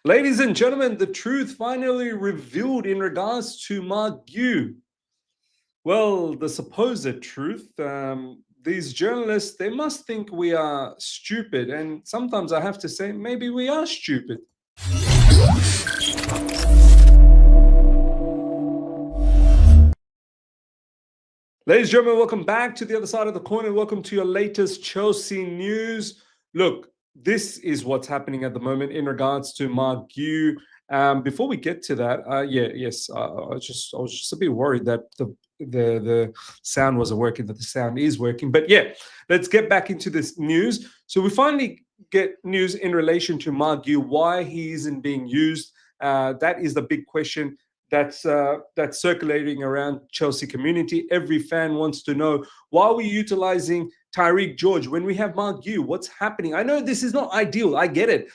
Ladies and gentlemen, the truth finally revealed in regards to Marc Guiu. Well, the supposed truth. These journalists, they must think we are stupid. And sometimes I have to say, maybe we are stupid. Ladies and gentlemen, welcome back to the other side of the coin and welcome to your latest Chelsea news. Look, this is what's happening at the moment in regards to Marc Guiu. Before we get to that, I was just a bit worried that the sound wasn't working, that the sound is working. But yeah, let's get back into this news. So we finally get news in relation to Marc Guiu, why he isn't being used. That is the big question that's circulating around Chelsea community. Every fan wants to know, why are we utilizing Tyreek George when we have Marc Guiu? What's happening? I know this is not ideal. I get it.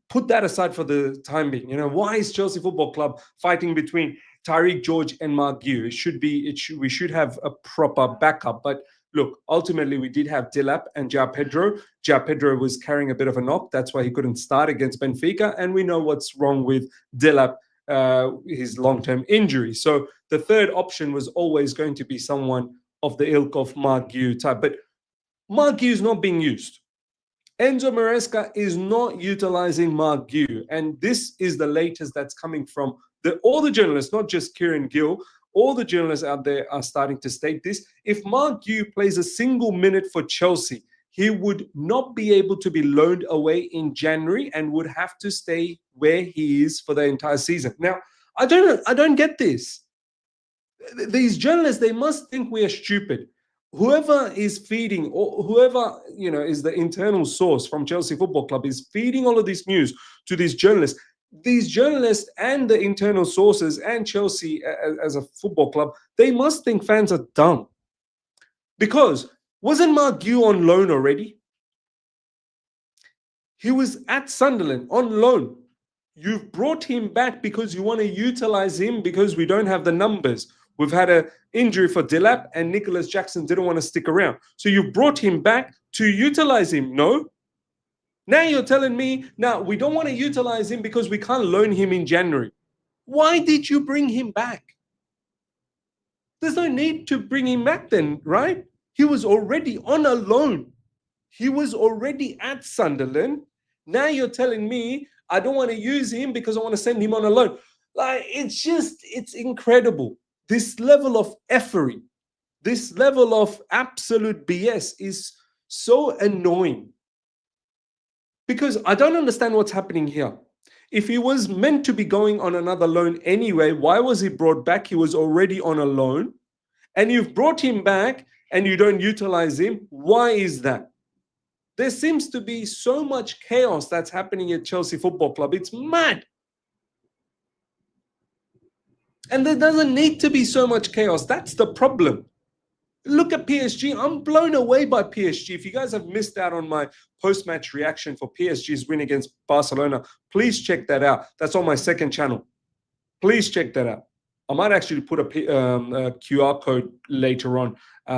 Put that aside for the time being. Why is Chelsea Football Club fighting between Tyreek George and Marc Guiu? We should have a proper backup. But look, ultimately we did have Delap and João Pedro. João Pedro was carrying a bit of a knock. That's why he couldn't start against Benfica. And we know what's wrong with Delap, his long-term injury. So the third option was always going to be someone of the ilk of Marc Guiu type. But Marc Guiu is not being used. Enzo Maresca is not utilizing Marc Guiu. And this is the latest that's coming from all the journalists, not just Kieran Gill. All the journalists out there are starting to state this. If Marc Guiu plays a single minute for Chelsea, he would not be able to be loaned away in January and would have to stay where he is for the entire season. Now, I don't get this. These journalists, they must think we are stupid. Whoever is feeding, or whoever is the internal source from Chelsea Football Club is feeding all of this news to these journalists. These journalists and the internal sources and Chelsea as a football club, they must think fans are dumb. Because wasn't Marc Guiu on loan already? He was at Sunderland on loan. You've brought him back because you want to utilize him because we don't have the numbers. We've had an injury for Delap and Nicholas Jackson didn't want to stick around. So you brought him back to utilize him. No. Now you're telling me, now we don't want to utilize him because we can't loan him in January. Why did you bring him back? There's no need to bring him back then, right? He was already on a loan. He was already at Sunderland. Now you're telling me I don't want to use him because I want to send him on a loan. Like, it's incredible. This level of effery, this level of absolute BS is so annoying. Because I don't understand what's happening here. If he was meant to be going on another loan anyway, why was he brought back? He was already on a loan. And you've brought him back and you don't utilize him. Why is that? There seems to be so much chaos that's happening at Chelsea Football Club. It's mad. And there doesn't need to be so much chaos. That's the problem. Look at PSG. I'm blown away by PSG. If you guys have missed out on my post-match reaction for PSG's win against Barcelona, please check that out. That's on my second channel. Please check that out. I might actually put a QR code later on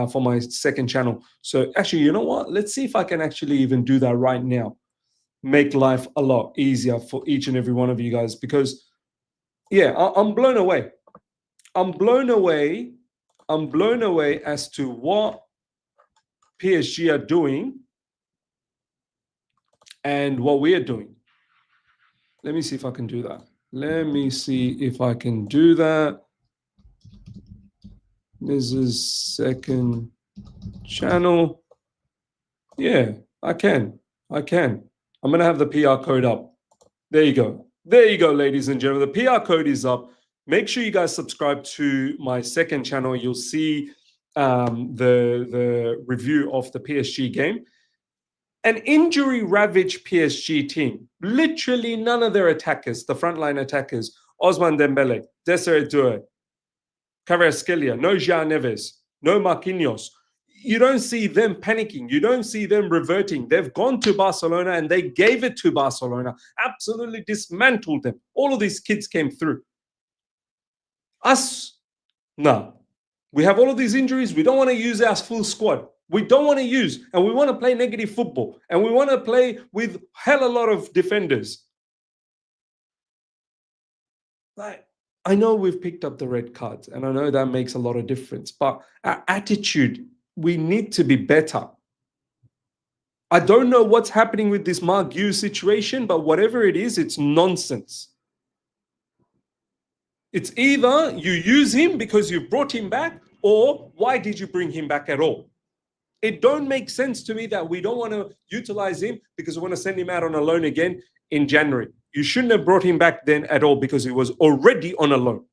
for my second channel. So actually, you know what? Let's see if I can actually even do that right now. Make life a lot easier for each and every one of you guys because, yeah, I'm blown away. I'm blown away as to what PSG are doing and what we are doing. Let me see if I can do that. Let me see if I can do that. This is second channel. Yeah, I can. I'm going to have the PR code up. There you go. There you go, ladies and gentlemen. The PR code is up. Make sure you guys subscribe to my second channel. You'll see the review of the PSG game. An injury-ravaged PSG team. Literally none of their attackers, the frontline attackers, Ousmane Dembele, Desiré Doué, Kvaratskhelia, no João Neves, no Marquinhos. You don't see them panicking. You don't see them reverting. They've gone to Barcelona and they gave it to Barcelona. Absolutely dismantled them. All of these kids came through. Us, no. We have all of these injuries. We don't want to use our full squad. we don't want to use, and we want to play negative football, and we want to play with hell a lot of defenders. Like, I know we've picked up the red cards, and I know that makes a lot of difference, but our attitude, we need to be better. I don't know what's happening with this Marc Guiu situation, but whatever it is, it's nonsense. It's either you use him because you brought him back, or why did you bring him back at all? It don't make sense to me that we don't want to utilize him because we want to send him out on a loan again in January. You shouldn't have brought him back then at all because he was already on a loan.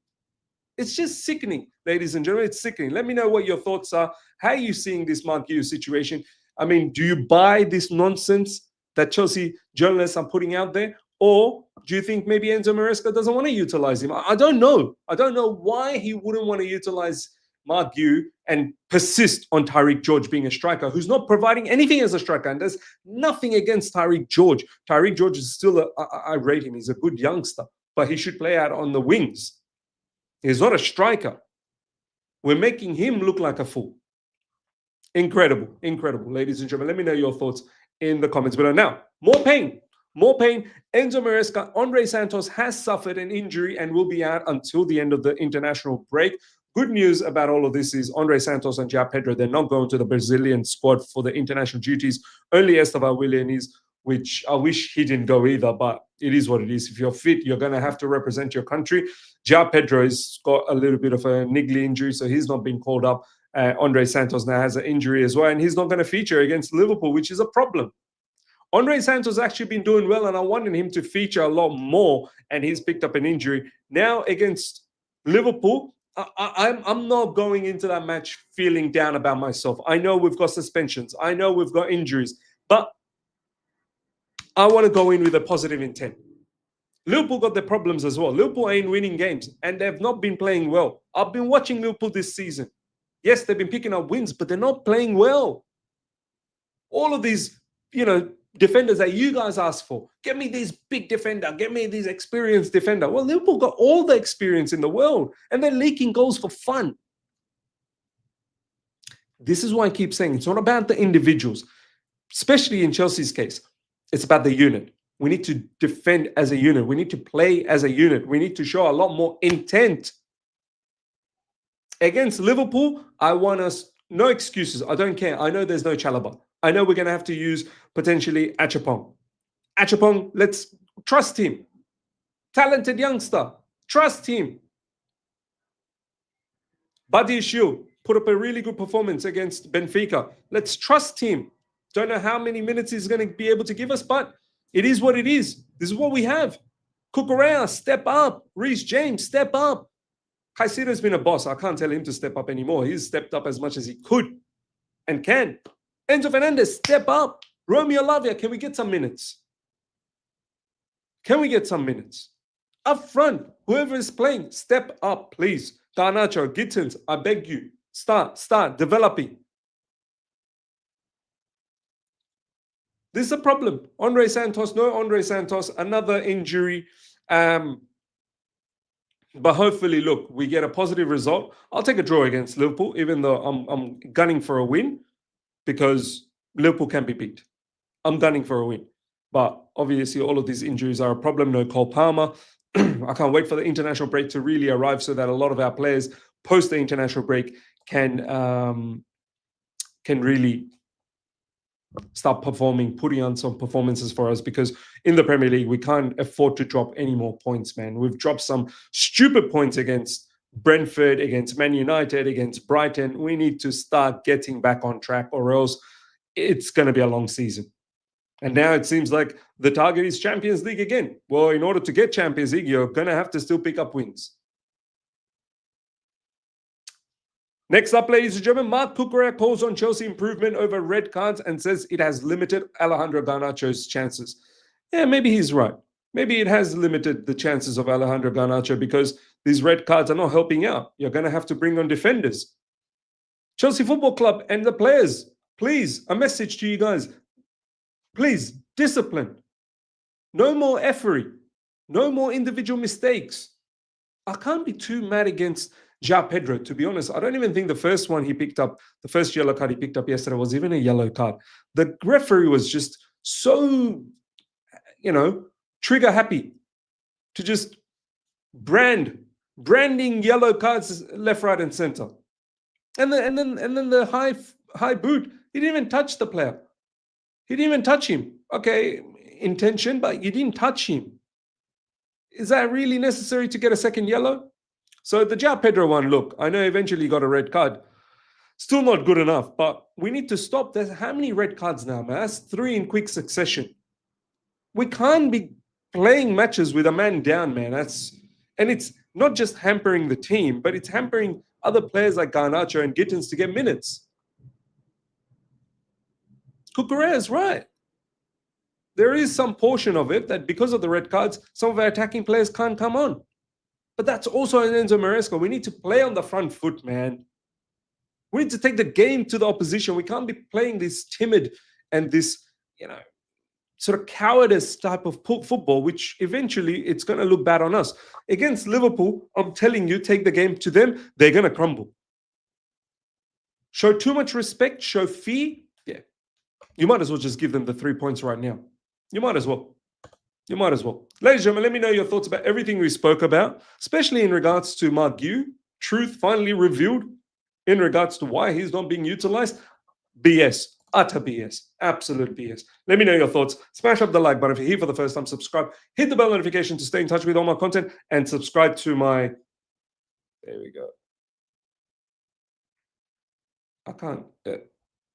It's just sickening, ladies and gentlemen. It's sickening. Let me know what your thoughts are. How are you seeing this Marc Guiu situation? I mean, do you buy this nonsense that Chelsea journalists are putting out there? Or do you think maybe Enzo Maresca doesn't want to utilize him? I don't know. I don't know why he wouldn't want to utilize Marc Guiu and persist on Tyreek George being a striker who's not providing anything as a striker. And there's nothing against Tyreek George. Tyreek George is still, I rate him. He's a good youngster, but he should play out on the wings. He's not a striker. We're making him look like a fool. Incredible, incredible, ladies and gentlemen. Let me know your thoughts in the comments below. Now, more pain. More pain. Enzo Maresca, Andrey Santos has suffered an injury and will be out until the end of the international break. Good news about all of this is Andrey Santos and João Pedro, they're not going to the Brazilian squad for the international duties. Only Esteban Willian is, which I wish he didn't go either, but it is what it is. If you're fit, you're going to have to represent your country. João Pedro has got a little bit of a niggly injury, so he's not been called up. Andrey Santos now has an injury as well, and he's not going to feature against Liverpool, which is a problem. Andrey Santos has actually been doing well, and I wanted him to feature a lot more, and he's picked up an injury. Now against Liverpool, I'm not going into that match feeling down about myself. I know we've got suspensions. I know we've got injuries, but I want to go in with a positive intent. Liverpool got their problems as well. Liverpool ain't winning games, and they've not been playing well. I've been watching Liverpool this season. Yes, they've been picking up wins, but they're not playing well. All of these, defenders that you guys asked for. Get me this big defender. Get me this experienced defender. Well, Liverpool got all the experience in the world, and they're leaking goals for fun. This is why I keep saying it's not about the individuals, especially in Chelsea's case. It's about the unit. We need to defend as a unit. We need to play as a unit. We need to show a lot more intent. Against Liverpool, I want us, no excuses. I don't care. I know there's no Chalobah. I know we're going to have to use potentially Achapong. Achapong, let's trust him. Talented youngster. Trust him. Badiashile put up a really good performance against Benfica. Let's trust him. Don't know how many minutes he's going to be able to give us, but it is what it is. This is what we have. Cucurella, step up. Reece James, step up. Caicedo's been a boss. I can't tell him to step up anymore. He's stepped up as much as he could and can. Enzo Fernandez, step up. Romeo Lavia, can we get some minutes? Can we get some minutes? Up front, whoever is playing, step up, please. Garnacho, Gittins, I beg you. Start developing. This is a problem. Andrey Santos, no Andrey Santos, another injury. But hopefully, look, we get a positive result. I'll take a draw against Liverpool, even though I'm gunning for a win, because Liverpool can be beat. I'm gunning for a win. But obviously, all of these injuries are a problem. No Cole Palmer. I can't wait for the international break to really arrive so that a lot of our players post the international break can really start performing, putting on some performances for us, because in the Premier League, we can't afford to drop any more points, man. We've dropped some stupid points against Brentford, against Man United, against Brighton. We need to start getting back on track, or else it's going to be a long season. And now it seems like the target is Champions League again. Well, in order to get Champions League, you're going to have to still pick up wins. Next up, ladies and gentlemen, Marc Cucurella calls on Chelsea improvement over red cards and says it has limited Alejandro Garnacho's chances. Yeah, maybe he's right. Maybe it has limited the chances of Alejandro Garnacho because these red cards are not helping out. You're going to have to bring on defenders. Chelsea Football Club and the players, please, a message to you guys. Please, discipline. No more effery. No more individual mistakes. I can't be too mad against João Pedro, to be honest, I don't even think the first one he picked up, the first yellow card he picked up yesterday was even a yellow card. The referee was just so, trigger happy to just branding yellow cards left, right, and center. And then the high boot. He didn't even touch the player. He didn't even touch him. Okay, intention, but you didn't touch him. Is that really necessary to get a second yellow? So the João Pedro one, look, I know eventually he got a red card. Still not good enough, but we need to stop. There's how many red cards now, man? That's 3 in quick succession. We can't be playing matches with a man down, man. And it's not just hampering the team, but it's hampering other players like Garnacho and Gittins to get minutes. Cucurella is right. There is some portion of it that because of the red cards, some of our attacking players can't come on. But that's also an Enzo Maresca. We need to play on the front foot, man. We need to take the game to the opposition. We can't be playing this timid and this, sort of cowardice type of football, which eventually it's going to look bad on us. Against Liverpool, I'm telling you, take the game to them, they're going to crumble. Show too much respect, show fear. Yeah. You might as well just give them the 3 points right now. You might as well. You might as well. Ladies and gentlemen, let me know your thoughts about everything we spoke about, especially in regards to Marc Guiu. Truth finally revealed in regards to why he's not being utilized. BS. Utter BS. Absolute BS. Let me know your thoughts. Smash up the like button if you're here for the first time. Subscribe. Hit the bell notification to stay in touch with all my content. And subscribe to my... There we go. I can't...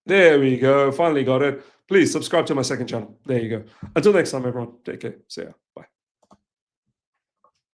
There we go. Finally got it. Please subscribe to my second channel. There you go. Until next time, everyone. Take care. See ya. Bye.